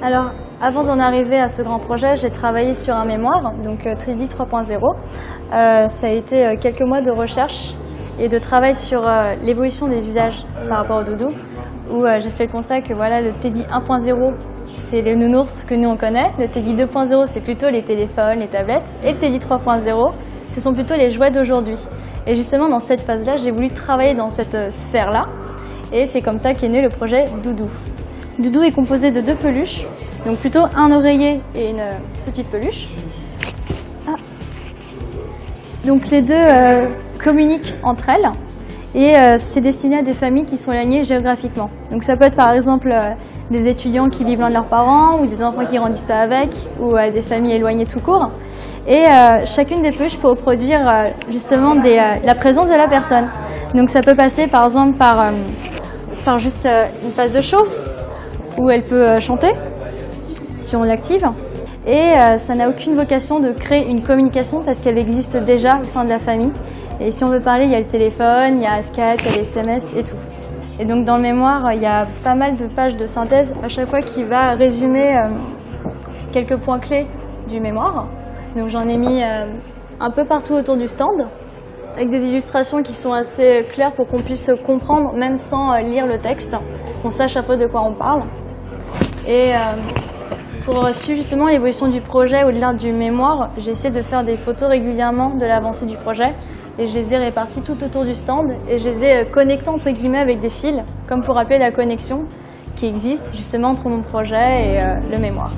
Alors, avant d'en arriver à ce grand projet, j'ai travaillé sur un mémoire, donc Tridy 3.0. Ça a été quelques mois de recherche et de travail sur l'évolution des usages par rapport au doudou, où j'ai fait le constat que voilà, le Teddy 1.0, c'est les nounours que nous on connaît, le Teddy 2.0, c'est plutôt les téléphones, les tablettes, et le Teddy 3.0, ce sont plutôt les jouets d'aujourd'hui. Et justement, dans cette phase-là, j'ai voulu travailler dans cette sphère-là, et c'est comme ça qu'est né le projet Doudou. Doudou est composé de 2 peluches, donc plutôt un oreiller et une petite peluche. Ah. Donc les deux communiquent entre elles et c'est destiné à des familles qui sont éloignées géographiquement. Donc ça peut être par exemple des étudiants qui vivent loin de leurs parents ou des enfants qui grandissent pas avec ou des familles éloignées tout court. Et chacune des peluches peut reproduire justement la présence de la personne. Donc ça peut passer par exemple par juste une phase de chauffe où elle peut chanter si on l'active. Et ça n'a aucune vocation de créer une communication parce qu'elle existe déjà au sein de la famille. Et si on veut parler, il y a le téléphone, il y a Skype, il y a les SMS et tout. Et donc dans le mémoire, il y a pas mal de pages de synthèse à chaque fois qui va résumer quelques points clés du mémoire. Donc j'en ai mis un peu partout autour du stand, avec des illustrations qui sont assez claires pour qu'on puisse comprendre, même sans lire le texte, qu'on sache un peu de quoi on parle. Et pour suivre justement l'évolution du projet au-delà du mémoire, j'ai essayé de faire des photos régulièrement de l'avancée du projet et je les ai réparties tout autour du stand et je les ai connectées entre guillemets avec des fils, comme pour rappeler la connexion qui existe justement entre mon projet et le mémoire.